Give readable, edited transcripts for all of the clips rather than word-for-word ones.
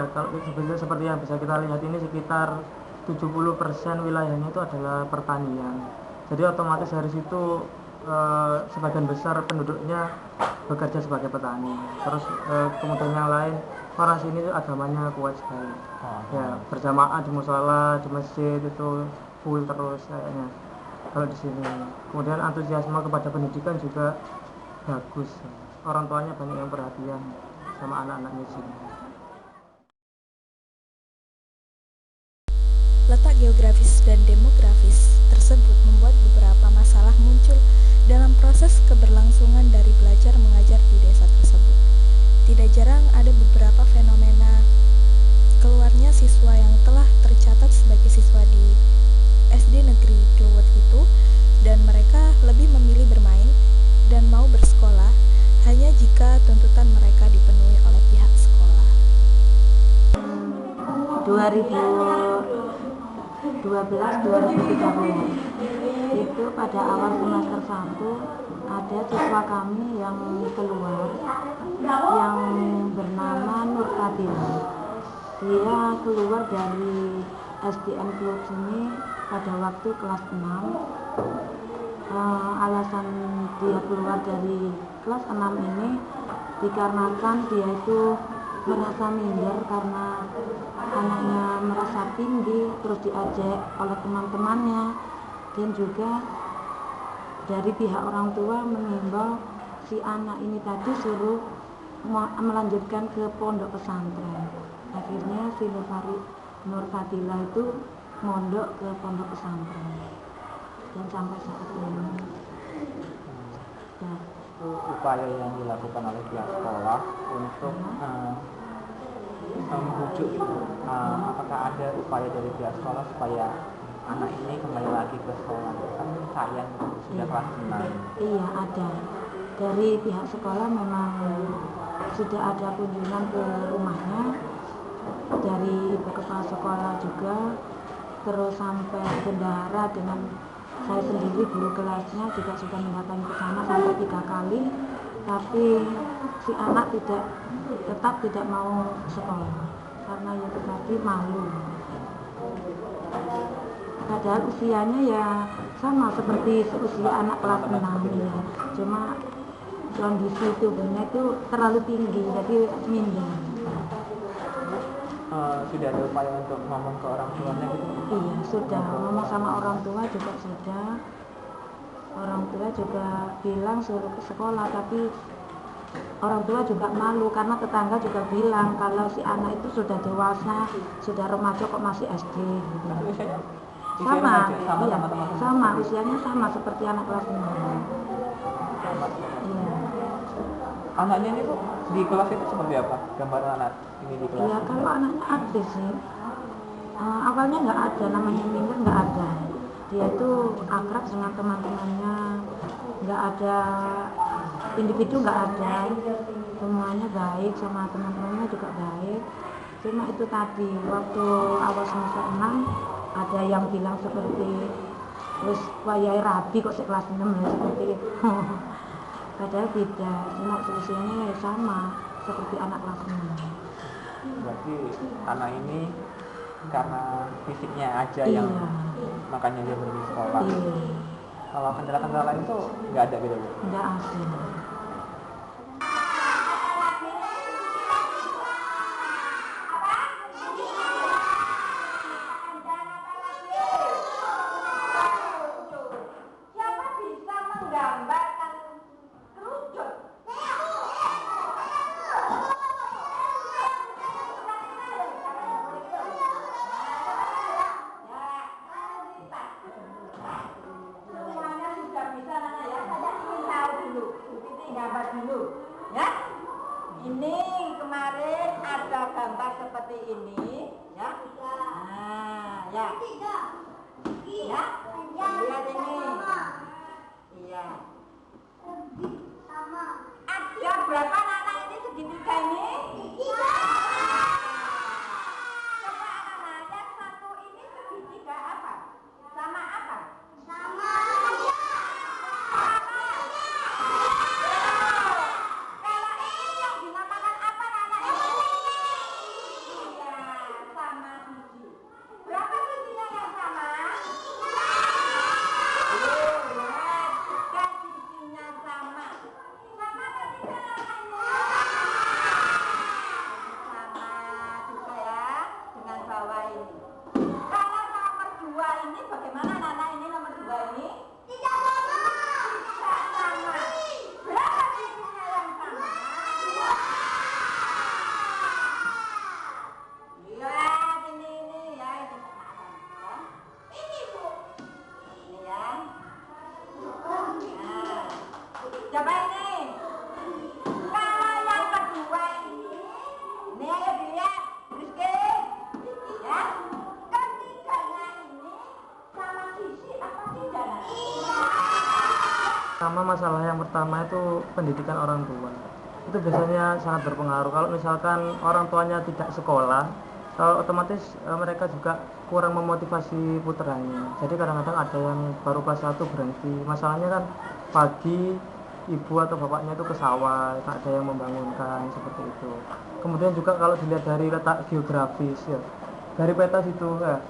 ya, kalau seperti yang bisa kita lihat ini sekitar 70% wilayahnya itu adalah pertanian. Jadi otomatis dari situ sebagian besar penduduknya bekerja sebagai petani. Terus kemudian yang lain, orang sini tuh agamanya kuat sekali. Ya, berjamaah di musola, di masjid itu full terus kayaknya kalau di sini. Kemudian antusiasme kepada pendidikan juga bagus. Orang tuanya banyak yang perhatian sama anak-anaknya sini. Letak geografis dan demografis tersebut membuat beberapa masalah muncul dalam proses keberlangsungan dari belajar mengajar di desa tersebut. Tidak jarang ada beberapa fenomena keluarnya siswa yang telah tercatat sebagai siswa di SD Negeri Kluwet itu, dan mereka lebih memilih bermain dan mau bersekolah hanya jika tuntutan mereka dipenuhi oleh pihak sekolah. 2012-2013 itu pada awal semester 1 ada siswa kami yang keluar yang bernama Nur Fadila. Dia keluar dari SDN Kluwet ini pada waktu kelas 6. Alasan dia keluar dari kelas 6 ini dikarenakan dia itu merasa minder karena anaknya merasa tinggi, terus diajak oleh teman-temannya, dan juga dari pihak orang tua mengimbau si anak ini tadi suruh melanjutkan ke pondok pesantren. Akhirnya si Nur Fadila itu mondok ke pondok pesantren dan sampai saat ini. Ya. Itu upaya yang dilakukan oleh pihak sekolah untuk membujuk itu. Apakah ada upaya dari pihak sekolah supaya anak ini kembali lagi ke sekolah? Kan sayang sudah kelas 6. Iya, ada. Dari pihak sekolah memang sudah ada kunjungan ke rumahnya, dari ibu kepala sekolah juga, terus sampai bendahara dengan saya sendiri guru kelasnya juga sudah mendatangi ke sana sampai 3 kali, tapi si anak tetap tidak mau sekolah karena ya tetapi malu. Padahal usianya ya sama seperti usia anak kelas 6 ya. Cuma kondisi tubuhnya itu terlalu tinggi jadi minder. Sudah ada upaya untuk ngomong ke orang tuanya gitu? Iya, sudah ngomong sama orang tua juga sudah. Orang tua juga bilang suruh ke sekolah, tapi orang tua juga malu karena tetangga juga bilang kalau si anak itu sudah dewasa, sudah remaja kok masih SD gitu. Sama usianya sama seperti anak kelas 6. Iya. Anaknya ini tuh di kelas itu seperti apa? Gambaran anak ini di kelas? Iya, kalau anaknya aktif sih. Awalnya nggak ada, namanya minder nggak ada. Dia itu akrab dengan teman-temannya, nggak ada individu, nggak ada. Semuanya baik, sama teman-temannya juga baik. Cuma itu tadi waktu awal semester 6 ada yang bilang seperti wis wayahe rabi kok kelas 6 ya, seperti itu. Padahal beda, cuma usianya sama seperti anak kelas 6. Berarti anak ini karena fisiknya aja yang makanya dia berhenti sekolah. Iya. Kalau kendala-kendala lain itu nggak ada gitu? Nggak ada. Ini kemarin ada gambar seperti ini, ya. Nah, ya. Ya, lihat ini. Iya. Ada berapa anak ini segitiga ini? 3. Coba anak-anak, yang satu ini segitiga apa? Sama apa? Sama. Kalau ini yang dinamakan apa anak ini? Masalah yang pertama itu pendidikan orang tua. Itu biasanya sangat berpengaruh. Kalau misalkan orang tuanya tidak sekolah, otomatis mereka juga kurang memotivasi putranya. Jadi kadang-kadang ada yang baru kelas 1 berhenti. Masalahnya kan pagi ibu atau bapaknya itu ke sawah, tak ada yang membangunkan seperti itu. Kemudian juga kalau dilihat dari letak geografis ya, dari peta situ ya,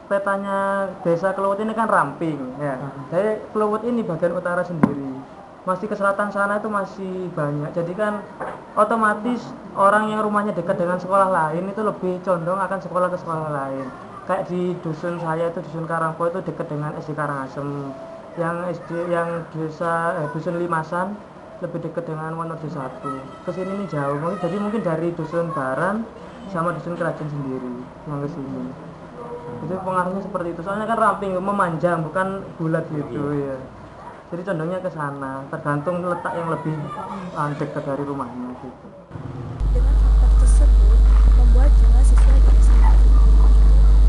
petanya desa Kluwut ini kan ramping ya. Dari Kluwut ini bagian utara sendiri, masih ke selatan sana itu masih banyak. Jadi kan otomatis orang yang rumahnya dekat dengan sekolah lain itu lebih condong akan sekolah ke sekolah lain. Kayak di dusun saya itu, dusun Karangpo itu dekat dengan SD Karangasem. Yang SD yang dusun Limasan lebih dekat dengan Wonorejo 1. Kesini ini jauh, jadi mungkin dari dusun Baran sama dusun Kerajaan sendiri yang kesini. Itu pengaruhnya seperti itu. Soalnya kan ramping, memanjang, bukan bulat gitu ya. Jadi condongnya ke sana, tergantung letak yang lebih dekat dari rumahnya gitu. Dengan faktor tersebut membuat jumlah siswa di SMA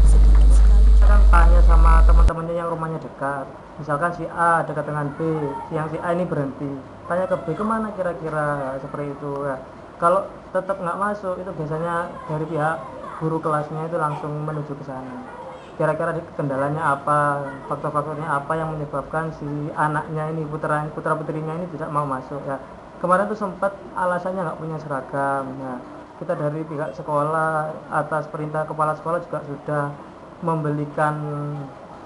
sedikit sekali. Kita kan tanya sama teman-temannya yang rumahnya dekat. Misalkan si A dekat dengan B, yang si A ini berhenti. Tanya ke B, kemana kira-kira, seperti itu ya. Kalau tetap nggak masuk, itu biasanya dari pihak guru kelasnya itu langsung menuju ke sana. Kira-kira kendalanya apa, faktor-faktornya apa yang menyebabkan si anaknya ini, putra putrinya ini tidak mau masuk ya. Kemarin tuh sempat alasannya nggak punya seragam ya. Kita dari pihak sekolah atas perintah kepala sekolah juga sudah membelikan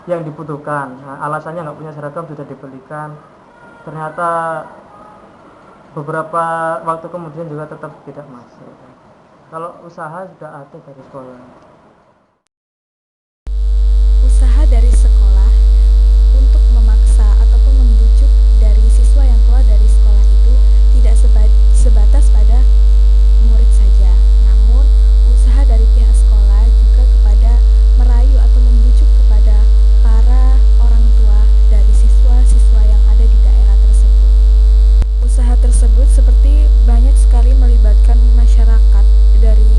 yang dibutuhkan. Nah, alasannya nggak punya seragam sudah dibelikan. Ternyata beberapa waktu kemudian juga tetap tidak masuk. Kalau usaha sudah ada dari sekolah. Usaha dari sekolah untuk memaksa ataupun membujuk dari siswa yang keluar dari sekolah itu tidak sebatas pada murid saja, namun usaha dari pihak sekolah juga kepada merayu atau membujuk kepada para orang tua dari siswa-siswa yang ada di daerah tersebut. Usaha tersebut seperti banyak sekali melibatkan masyarakat dari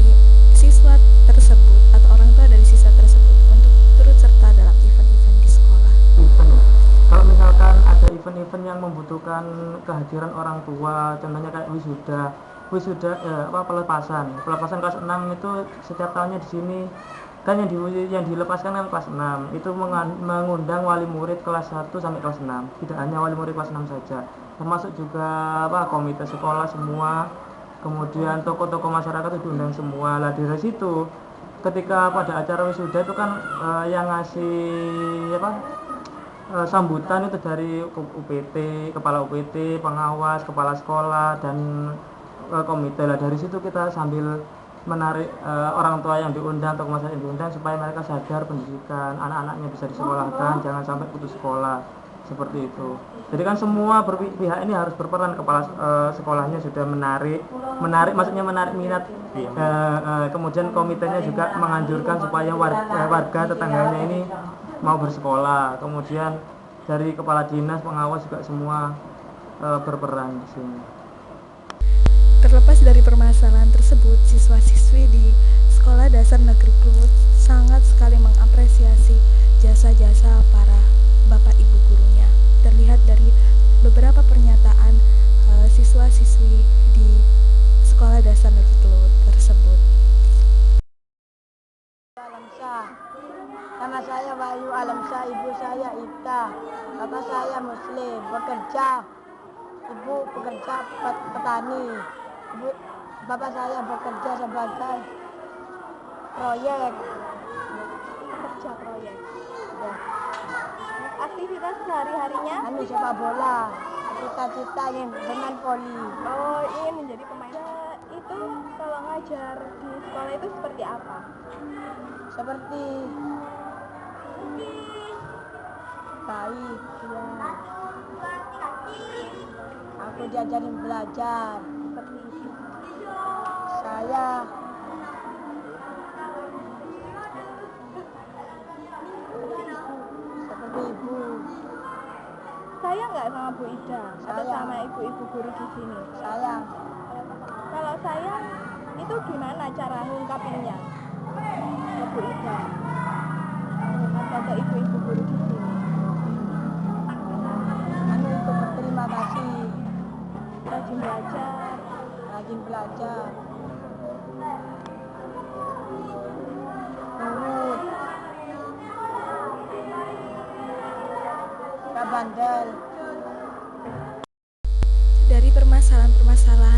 siswa tersebut atau orang tua dari siswa tersebut untuk turut serta dalam event-event di sekolah. Event ya. Kalau misalkan ada event-event yang membutuhkan kehadiran orang tua, contohnya kayak wisuda pelepasan kelas 6 itu setiap tahunnya di sini kan yang dilepaskan kan kelas 6 itu mengundang wali murid kelas 1 sampai kelas 6, tidak hanya wali murid kelas 6 saja, termasuk juga komite sekolah semua, kemudian tokoh-tokoh masyarakat itu diundang semua. Lah dari situ ketika pada acara wisuda itu kan yang ngasih sambutan itu dari UPT, kepala UPT, pengawas, kepala sekolah dan komite. Lah dari situ kita sambil menarik orang tua yang diundang atau masyarakat yang diundang supaya mereka sadar pendidikan, anak-anaknya bisa disekolahkan, jangan sampai putus sekolah, seperti itu. Jadi kan semua pihak ini harus berperan. Kepala sekolahnya sudah menarik maksudnya menarik minat, kemudian komitenya juga menganjurkan supaya warga tetangganya ini mau bersekolah, kemudian dari kepala dinas, pengawas juga semua berperan di sini. Terlepas dari permasalahan tersebut, siswa-siswi di Sekolah Dasar Negeri Kluwut sangat sekali mengapresiasi jasa-jasa para bapak ibu gurunya. Terlihat dari beberapa pernyataan siswa-siswi di Sekolah Dasar Negeri Kluwut tersebut. Alamsyah. Nama saya Wahyu Alamsyah, ibu saya Ita, bapak saya Muslim, bekerja. Ibu bekerja petani. Bapak saya bekerja sebagai proyek. Kerja proyek. Ya. Aktivitas sehari-harinya? Kami sepak bola. Cita-cita ingin dengan poli. Oh, ingin menjadi pemain. Itu kalau ngajar di sekolah itu seperti apa? Seperti baik. Ya. Aku diajarin belajar. Seperti itu. Saya seperti ibu. Sayang nggak sama Bu Ida atau Sayang. sama ibu-ibu guru di sini? Sayang. Kalau sayang, itu gimana cara ngungkapinnya ke Bu Ida atau ke ibu-ibu guru di sini? Anu itu berterima belajar. Nurut, gak bandel. Dari permasalahan-permasalahan